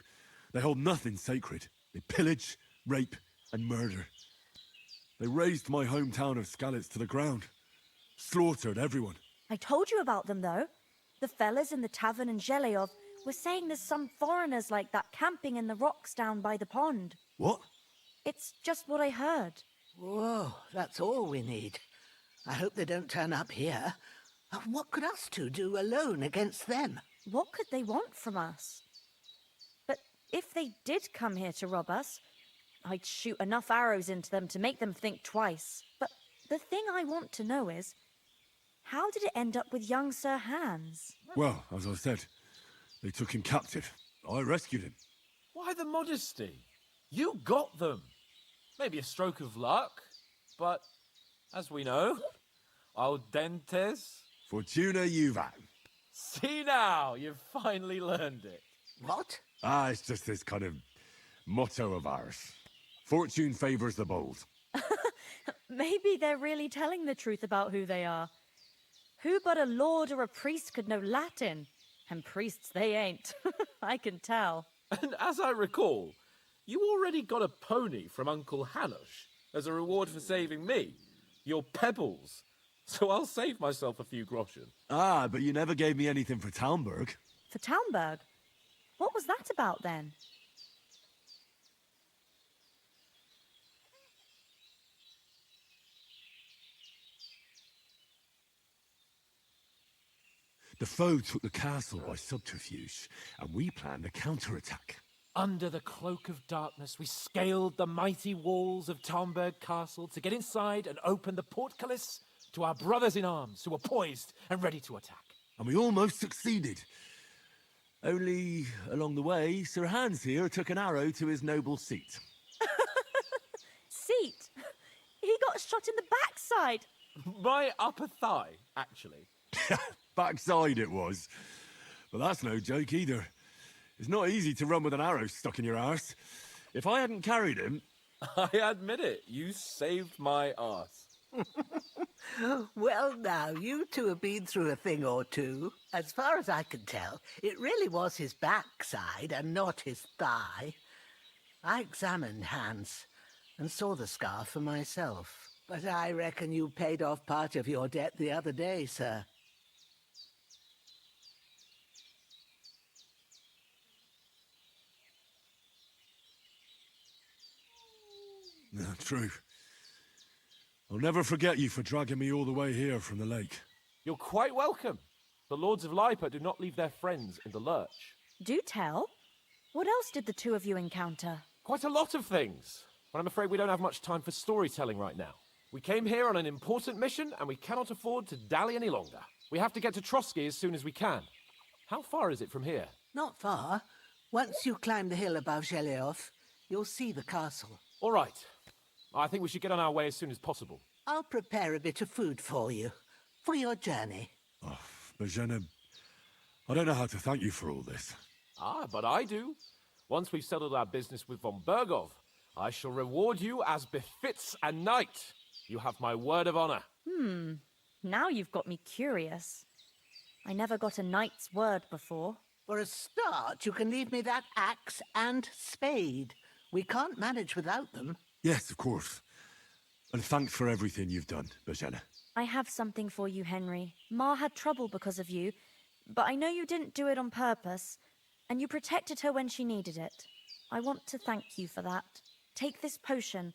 They hold nothing sacred. They pillage, rape, and murder. They razed my hometown of Skalitz to the ground. Slaughtered everyone. I told you about them, though. The fellas in the tavern in Zheleyov were saying there's some foreigners like that camping in the rocks down by the pond. What? It's just what I heard. Whoa, that's all we need. I hope they don't turn up here. What could us two do alone against them? What could they want from us? But if they did come here to rob us, I'd shoot enough arrows into them to make them think twice. But the thing I want to know is, how did it end up with young Sir Hans? Well, as I said, they took him captive. I rescued him. Why the modesty? You got them. Maybe a stroke of luck, but as we know, al dentes. Fortuna juvat. See now, you've finally learned it. What? It's just this kind of motto of ours. Fortune favors the bold. Maybe they're really telling the truth about who they are. Who but a lord or a priest could know Latin? And priests they ain't. I can tell. And as I recall, you already got a pony from Uncle Hanush as a reward for saving me. Your pebbles. So I'll save myself a few groschen. But you never gave me anything for Talmberg. For Talmberg? What was that about then? The foe took the castle by subterfuge, and we planned a counterattack. Under the cloak of darkness, we scaled the mighty walls of Talmberg Castle to get inside and open the portcullis to our brothers in arms who were poised and ready to attack. And we almost succeeded. Only, along the way, Sir Hans here took an arrow to his noble seat. Seat? He got shot in the backside. My upper thigh, actually. Backside it was. But that's no joke either. It's not easy to run with an arrow stuck in your arse. If I hadn't carried him... I admit it, you saved my arse. Well, now, you two have been through a thing or two. As far as I can tell, it really was his backside and not his thigh. I examined Hans and saw the scar for myself. But I reckon you paid off part of your debt the other day, sir. No, true. I'll never forget you for dragging me all the way here from the lake. You're quite welcome. The Lords of Lipa do not leave their friends in the lurch. Do tell. What else did the two of you encounter? Quite a lot of things. But I'm afraid we don't have much time for storytelling right now. We came here on an important mission, and we cannot afford to dally any longer. We have to get to Trotsky as soon as we can. How far is it from here? Not far. Once you climb the hill above Zheleov, you'll see the castle. All right. I think we should get on our way as soon as possible. I'll prepare a bit of food for you, for your journey. Oh, Bozhena, I don't know how to thank you for all this. But I do. Once we've settled our business with von Bergov, I shall reward you as befits a knight. You have my word of honor. Now you've got me curious. I never got a knight's word before. For a start, you can leave me that axe and spade. We can't manage without them. Yes, of course. And thanks for everything you've done, Bozhena. I have something for you, Henry. Ma had trouble because of you, but I know you didn't do it on purpose, and you protected her when she needed it. I want to thank you for that. Take this potion.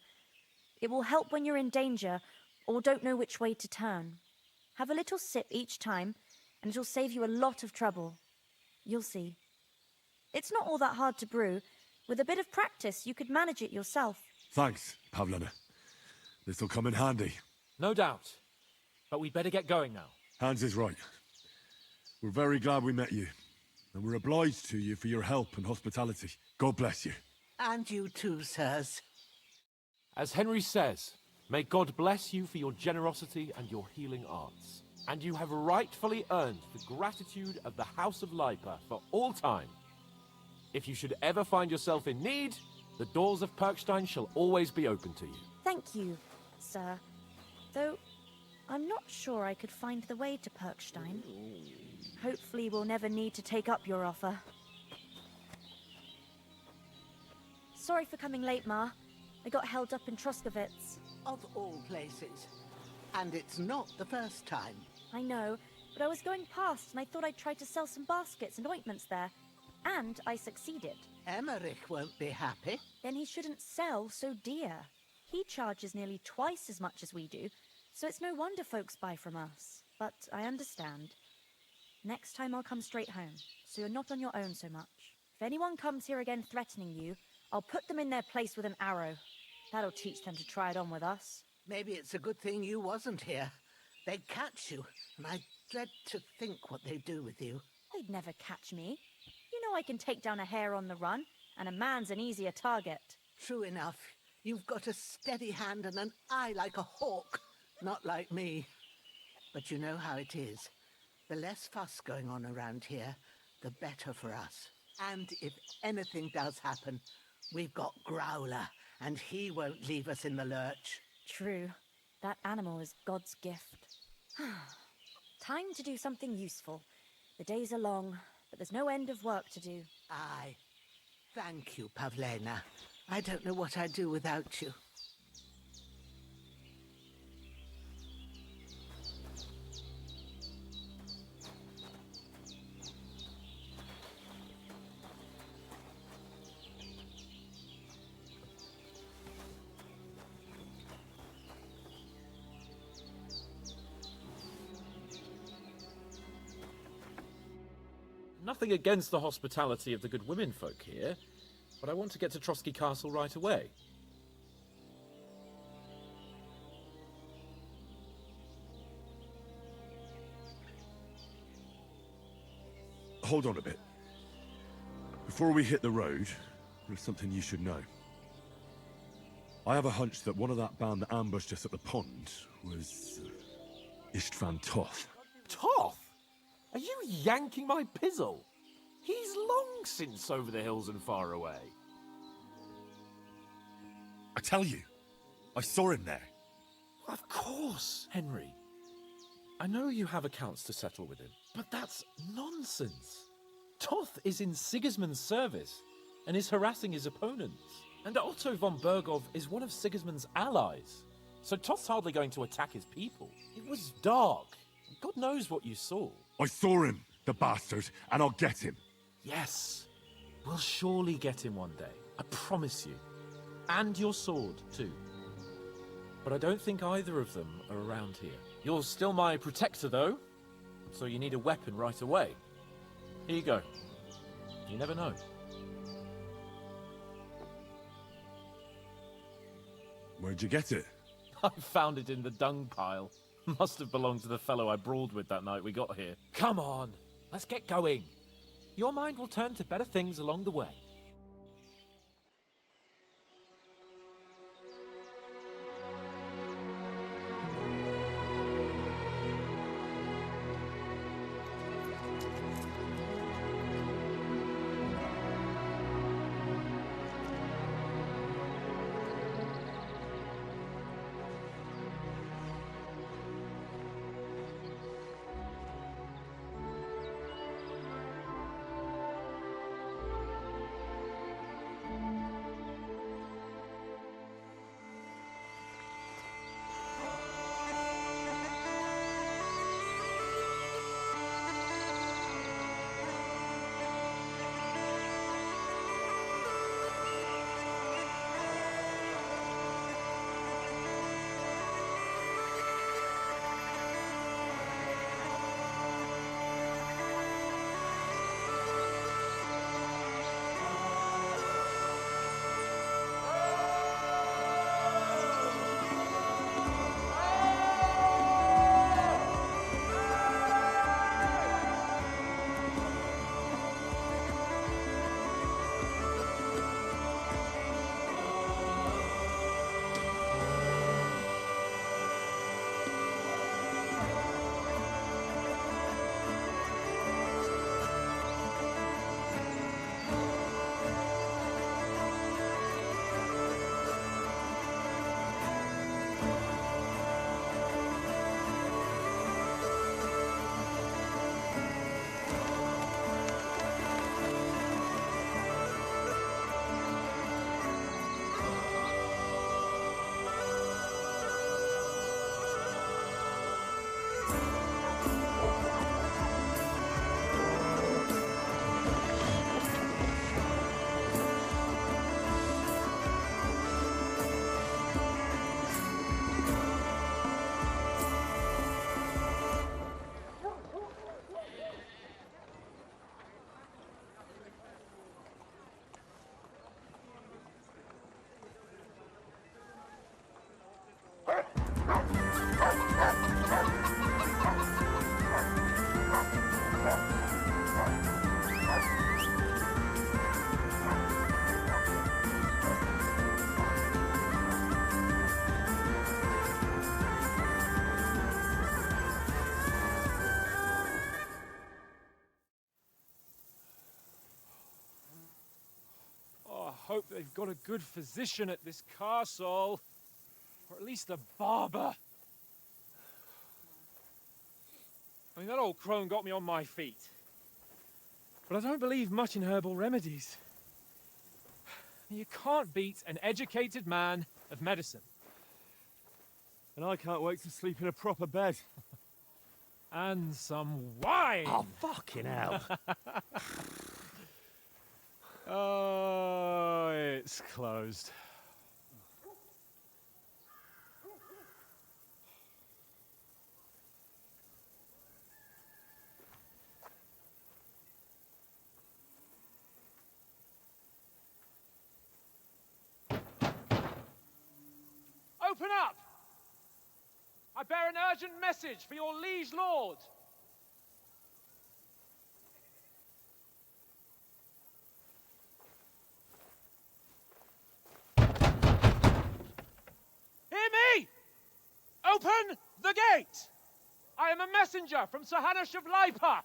It will help when you're in danger or don't know which way to turn. Have a little sip each time, and it'll save you a lot of trouble. You'll see. It's not all that hard to brew. With a bit of practice, you could manage it yourself. Thanks, Pavlena. This'll come in handy. No doubt. But we'd better get going now. Hans is right. We're very glad we met you. And we're obliged to you for your help and hospitality. God bless you. And you too, sirs. As Henry says, may God bless you for your generosity and your healing arts. And you have rightfully earned the gratitude of the House of Lipa for all time. If you should ever find yourself in need, the doors of Perkstein shall always be open to you. Thank you, sir. Though, I'm not sure I could find the way to Perkstein. Hopefully we'll never need to take up your offer. Sorry for coming late, Ma. I got held up in Troskovitz. Of all places. And it's not the first time. I know, but I was going past and I thought I'd try to sell some baskets and ointments there. And I succeeded. Emmerich won't be happy. Then he shouldn't sell so dear. He charges nearly twice as much as we do, so it's no wonder folks buy from us. But I understand. Next time I'll come straight home, so you're not on your own so much. If anyone comes here again threatening you, I'll put them in their place with an arrow. That'll teach them to try it on with us. Maybe it's a good thing you wasn't here. They'd catch you, and I dread to think what they'd do with you. They'd never catch me. You know I can take down a hare on the run, and a man's an easier target. True enough. You've got a steady hand and an eye like a hawk. Not like me. But you know how it is. The less fuss going on around here, the better for us. And if anything does happen, we've got Growler, and he won't leave us in the lurch. True. That animal is God's gift. Time to do something useful. The days are long, but there's no end of work to do. Aye. Thank you, Pavlena. I don't know what I'd do without you. Nothing against the hospitality of the good women folk here, but I want to get to Trotsky Castle right away. Hold on a bit. Before we hit the road, there's something you should know. I have a hunch that one of that band that ambushed us at the pond was Istvan Toth. Toth? Are you yanking my pizzle? He's long since over the hills and far away. I tell you, I saw him there. Of course, Henry. I know you have accounts to settle with him, but that's nonsense. Toth is in Sigismund's service and is harassing his opponents. And Otto von Bergov is one of Sigismund's allies. So Toth's hardly going to attack his people. It was dark. God knows what you saw. I saw him, the bastard, and I'll get him. Yes. We'll surely get him one day. I promise you. And your sword, too. But I don't think either of them are around here. You're still my protector, though, so you need a weapon right away. Here you go. You never know. Where'd you get it? I found it in the dung pile. Must have belonged to the fellow I brawled with that night we got here. Come on, let's get going. Your mind will turn to better things along the way. hope they've got a good physician at this castle. Or at least a barber. I mean, that old crone got me on my feet. But I don't believe much in herbal remedies. You can't beat an educated man of medicine. And I can't wait to sleep in a proper bed. And some wine! Oh, fucking hell. Oh, it's closed. Open up! I bear an urgent message for your liege lord. Hear me! Open the gate! I am a messenger from Sir Hanush of Lipa.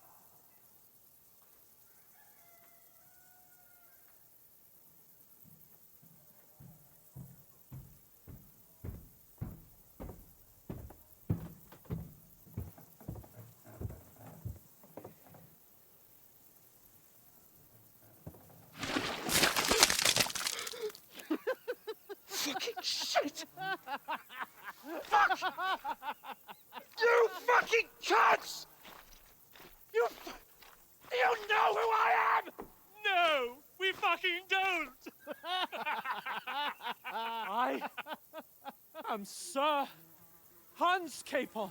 Fucking shit! Fuck! You fucking cunts! You know who I am? No, we fucking don't! I am Sir Hans Capon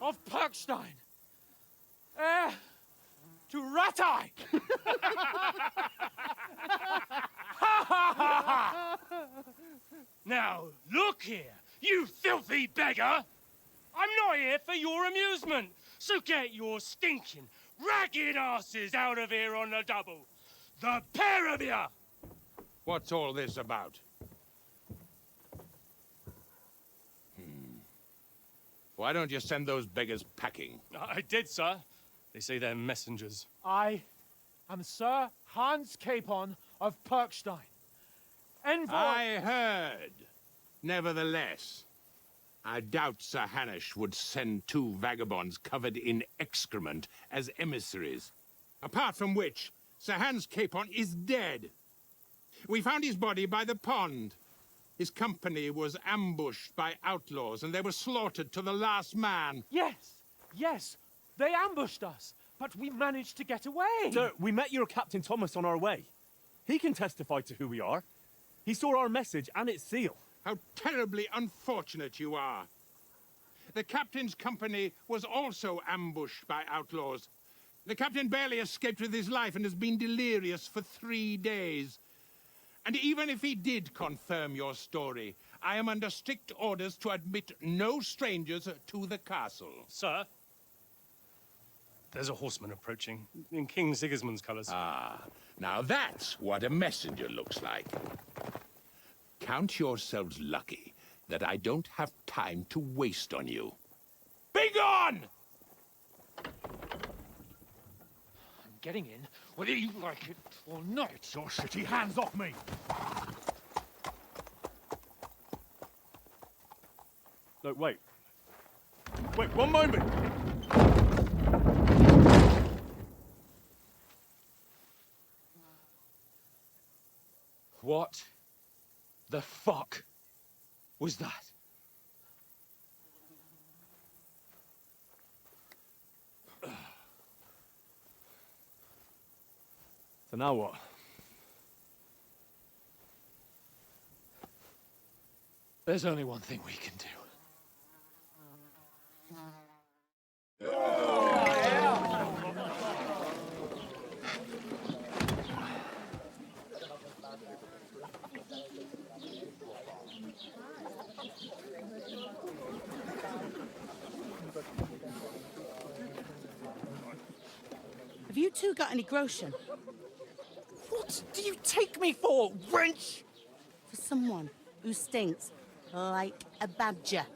of Perkstein, heir to Ratai! Now, look here, you filthy beggar! I'm not here for your amusement, so get your stinking, ragged asses out of here on the double. The pair of you! What's all this about? Why don't you send those beggars packing? I did, sir. They say they're messengers. I am Sir Hans Capon of Perkstein. Envoy... I heard. Nevertheless, I doubt Sir Hanush would send two vagabonds covered in excrement as emissaries. Apart from which, Sir Hans Capon is dead. We found his body by the pond. His company was ambushed by outlaws, and they were slaughtered to the last man. Yes, yes, they ambushed us, but we managed to get away. Sir, we met your Captain Thomas on our way. He can testify to who we are. He saw our message and its seal. How terribly unfortunate you are. The captain's company was also ambushed by outlaws. The captain barely escaped with his life and has been delirious for 3 days. And even if he did confirm your story, I am under strict orders to admit no strangers to the castle. Sir, there's a horseman approaching, in King Sigismund's colours. Ah, now that's what a messenger looks like. Count yourselves lucky that I don't have time to waste on you. Be gone! I'm getting in, whether you like it or not. Your shitty hands off me! No, wait. Wait, one moment! What the fuck was that? So now what? There's only one thing we can do. Have you two got any groschen? What do you take me for, wench? For someone who stinks like a badger.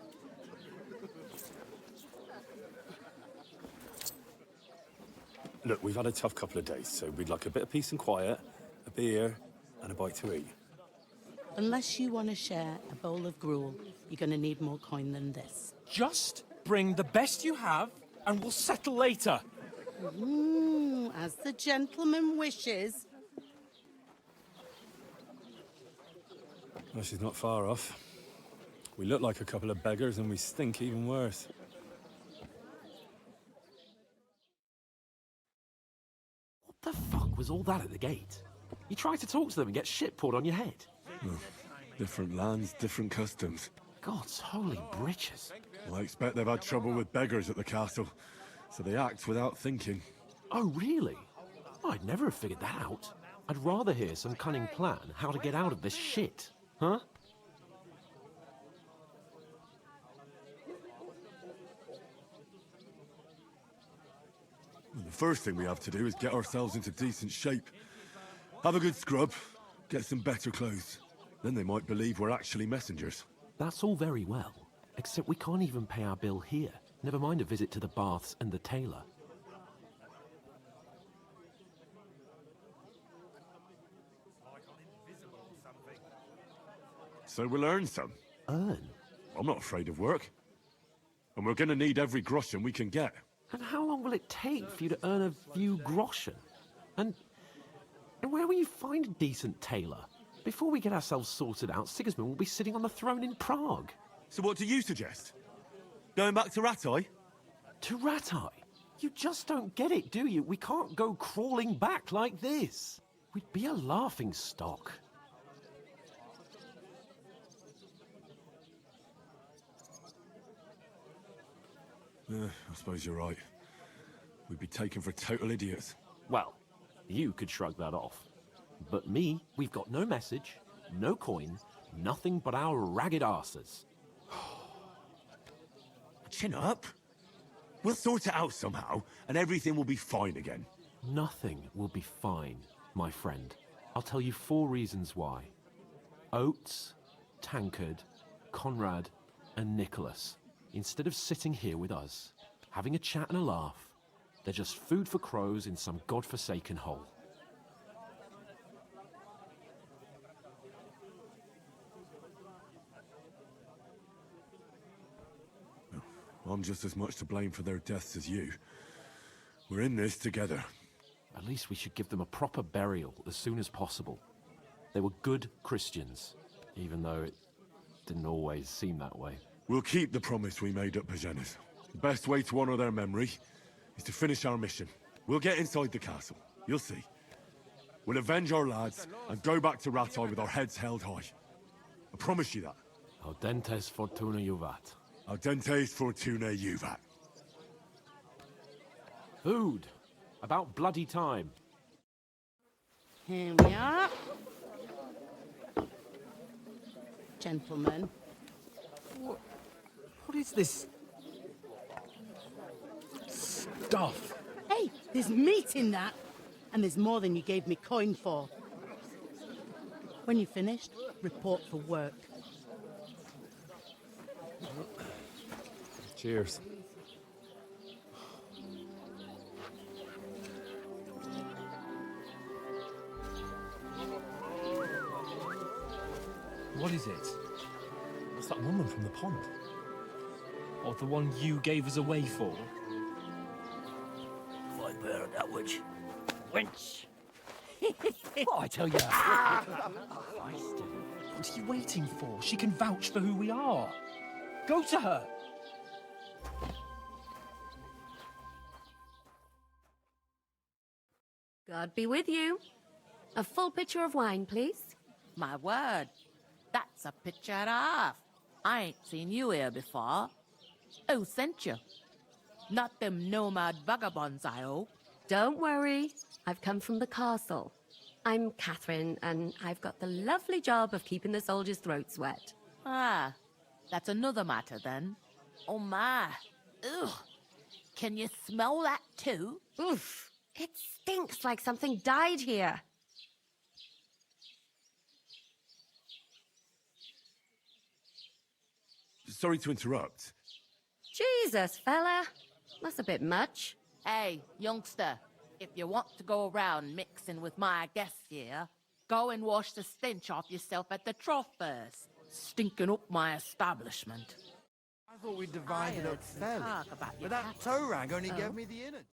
Look, we've had a tough couple of days, so we'd like a bit of peace and quiet, a beer, and a bite to eat. Unless you want to share a bowl of gruel, you're going to need more coin than this. Just bring the best you have, and we'll settle later. As the gentleman wishes. Well, she's not far off. We look like a couple of beggars, and we stink even worse. What the fuck was all that at the gate? You tried to talk to them and get shit poured on your head. Oh, different lands, different customs. God's holy britches. Well, I expect they've had trouble with beggars at the castle, so they act without thinking. Oh, really? I'd never have figured that out. I'd rather hear some cunning plan how to get out of this shit. Huh? Well, the first thing we have to do is get ourselves into decent shape. Have a good scrub, get some better clothes. Then they might believe we're actually messengers. That's all very well, except we can't even pay our bill here. Never mind a visit to the baths and the tailor. So we'll earn some. Earn? I'm not afraid of work. And we're gonna need every groschen we can get. And how long will it take for you to earn a few groschen? And where will you find a decent tailor? Before we get ourselves sorted out, Sigismund will be sitting on the throne in Prague. So what do you suggest? Going back to Ratai? To Ratai? You just don't get it, do you? We can't go crawling back like this. We'd be a laughing stock. I suppose you're right. We'd be taken for total idiots. Well, you could shrug that off. But me, we've got no message, no coin, nothing but our ragged arses. Chin up. We'll sort it out somehow, and everything will be fine again. Nothing will be fine, my friend. I'll tell you 4 reasons why. Oates, Tankard, Conrad, and Nicholas. Instead of sitting here with us, having a chat and a laugh, they're just food for crows in some godforsaken hole. I'm just as much to blame for their deaths as you. We're in this together. At least we should give them a proper burial as soon as possible. They were good Christians, even though it didn't always seem that way. We'll keep the promise we made at Pagenis. The best way to honor their memory is to finish our mission. We'll get inside the castle. You'll see. We'll avenge our lads and go back to Ratai with our heads held high. I promise you that. Audentes fortuna juvat. Audentes fortuna juvat. Food. About bloody time. Here we are. Gentlemen. What is this stuff? Hey, there's meat in that. And there's more than you gave me coin for. When you're finished, report for work. Cheers. What is it? What's that woman from the pond? Or the one you gave us away for? Fight better that witch. Wench! What I tell you? What are you waiting for? She can vouch for who we are. Go to her. God be with you. A full pitcher of wine, please. My word, that's a picture and a half. I ain't seen you here before. Who sent you? Not them nomad vagabonds, I hope. Don't worry. I've come from the castle. I'm Catherine, and I've got the lovely job of keeping the soldiers' throats wet. Ah, that's another matter then. Oh my. Ugh. Can you smell that too? Oof. It stinks like something died here. Sorry to interrupt. Jesus, fella. That's a bit much. Hey, youngster. If you want to go around mixing with my guests here, go and wash the stench off yourself at the trough first. Stinking up my establishment. I thought we divided I up heard some fairly, talk about your but that captain. toe rag only Oh? gave me the innards.